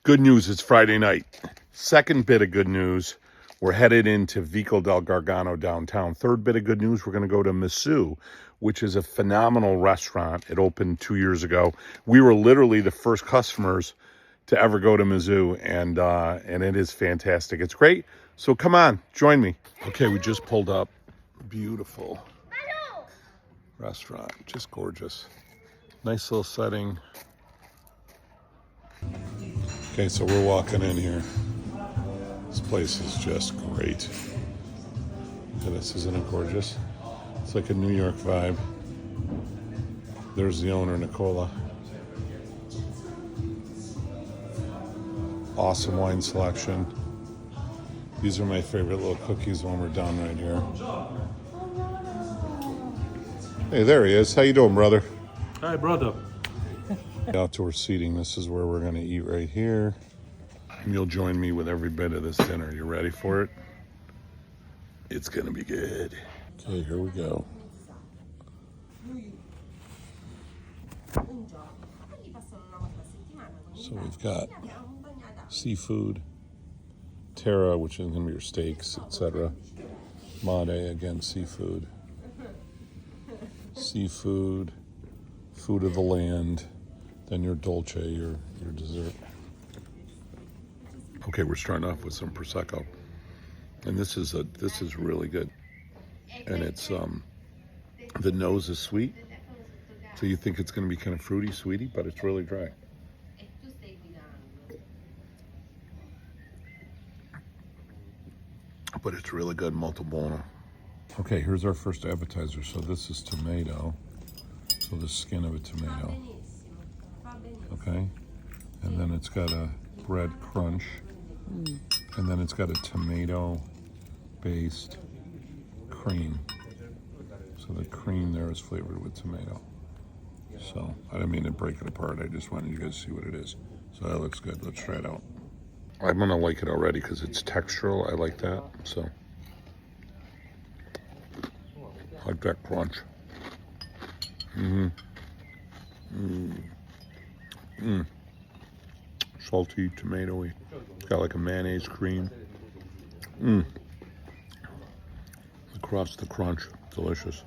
Good news, it's Friday night. Second bit of good news, we're headed into Vico del Gargano downtown. Third bit of good news, we're going to go to Misu, which is a phenomenal restaurant. It opened 2 years ago. We were literally the first customers to ever go to Misu, and it is fantastic. It's great. So come on, join me. Okay, we just pulled up. Beautiful restaurant, just gorgeous. Nice little setting. Okay, so we're walking in here. This place is just great. Look at this, isn't it gorgeous? It's like a New York vibe. There's the owner, Nicola. Awesome wine selection. These are my favorite little cookies when we're done right here. Hey, there he is. How you doing, brother? Hi, brother. Outdoor seating. This is where we're going to eat right here. And you'll join me with every bit of this dinner. You ready for it? It's going to be good. Okay, here we go. So we've got seafood, Terra, which is going to be your steaks, etc. Made, again, seafood. Seafood, food of the land, then your dolce, your dessert. Okay, we're starting off with some Prosecco. And this is really good. And it's, the nose is sweet. So you think it's going to be kind of fruity, sweety, but it's really dry. But it's really good, molto buono. Okay, here's our first appetizer. So this is tomato. So the skin of a tomato. Okay, and then it's got a bread crunch. And then it's got a tomato-based cream. So the cream there is flavored with tomato. So I didn't mean to break it apart. I just wanted you guys to see what it is. So that looks good. Let's try it out. I'm gonna like it already because it's textural. I like that. So I like that crunch. Salty, tomatoey. It's got like a mayonnaise cream. Across the crunch, delicious.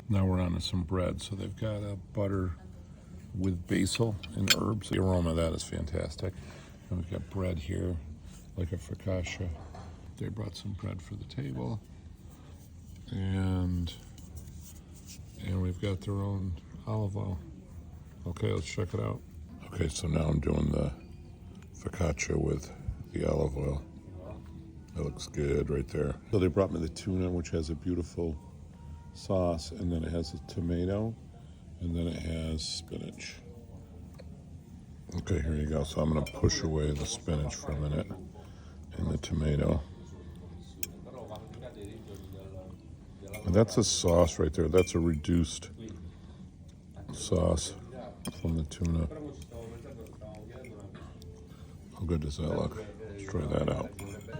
Now we're on to some bread. So they've got a butter with basil and herbs. The aroma of that is fantastic. And we've got bread here, like a focaccia. They brought some bread for the table. And we've got their own olive oil. Okay, let's check it out. Okay, so now I'm doing the focaccia with the olive oil. That looks good right there. So they brought me the tuna, which has a beautiful sauce, and then it has a tomato, and then it has spinach. Okay, here you go. So I'm gonna push away the spinach for a minute and the tomato. And that's a sauce right there. That's a reduced sauce from the tuna. How good does that look? Let's try that out.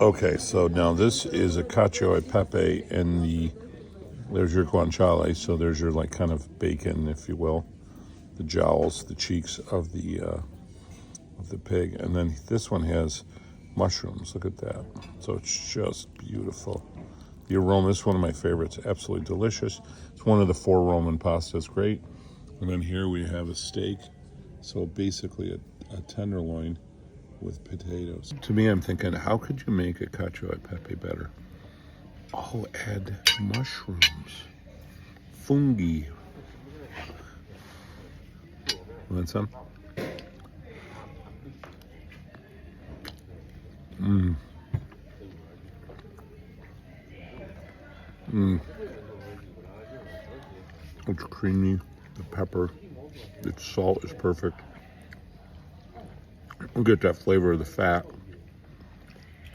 Okay, so now this is a cacio e pepe, and there's your guanciale. So there's your like kind of bacon, if you will, the jowls, the cheeks of the pig, and then this one has mushrooms. Look at that. So it's just beautiful. The aroma is one of my favorites. Absolutely delicious. It's one of the 4 Roman pastas. Great. And then here we have a steak. So basically a tenderloin with potatoes. To me, I'm thinking, how could you make a cacio e pepe better? Oh, add mushrooms, fungi. Want some? It's creamy, the pepper, its salt is perfect. You get that flavor of the fat,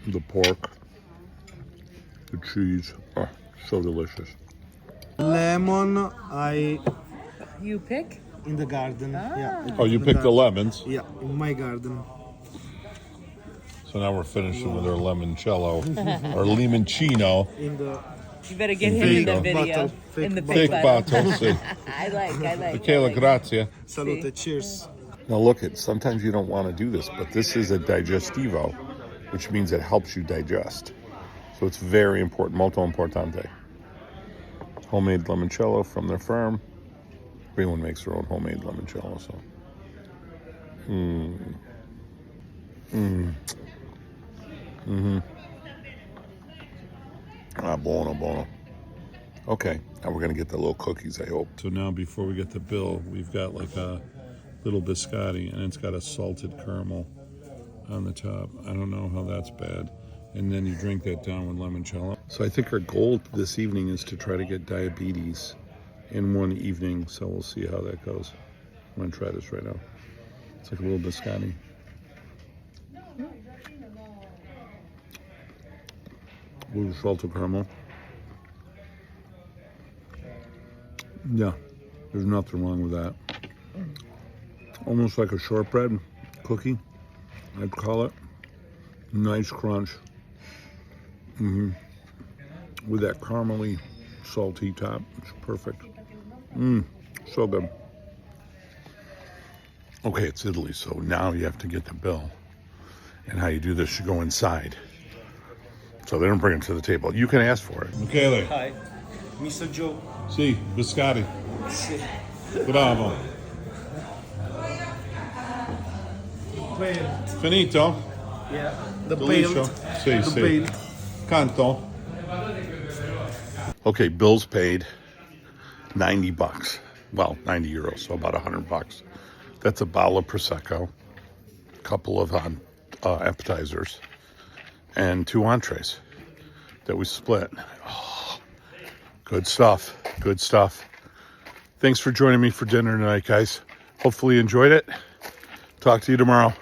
the pork, the cheese. Oh, so delicious. Lemon, You pick? in the garden. Yeah. Oh, you picked the lemons. Yeah, in my garden. So now we're finishing with our limoncello, or limoncino. In the You better get him in the video. bottle, In the Fake big bottle, sì. I like. Michela, grazie. salute, cheers. Now look, sometimes you don't want to do this, but this is a digestivo, which means it helps you digest. So it's very important, molto importante. Homemade limoncello from their farm. Everyone makes their own homemade limoncello, so. Ah, buono, buono. Okay, now we're gonna get the little cookies, I hope. So now before we get the bill, we've got like a little biscotti, and it's got a salted caramel on the top. I don't know how that's bad. And then you drink that down with limoncello. So I think our goal this evening is to try to get diabetes in one evening, so we'll see how that goes. I'm gonna try this right now. It's like a little biscotti. Little salted caramel. Yeah, there's nothing wrong with that. Almost like a shortbread cookie, I'd call it. Nice crunch. With that caramely, salty top. It's perfect. So good. Okay, it's Italy, so now you have to get the bill. And how you do this, you go inside. So they don't bring it to the table. You can ask for it. Michele. Hi. Mr. Joe. Sì, biscotti. Bravo. Finito? Yeah. The Delicio. Sì, The sì. paint. Canto. Okay, bills paid. $90. Well, 90 euros, so about $100. That's a bottle of Prosecco, a couple of appetizers, and 2 entrees that we split. Oh, good stuff. Good stuff. Thanks for joining me for dinner tonight, guys. Hopefully you enjoyed it. Talk to you tomorrow.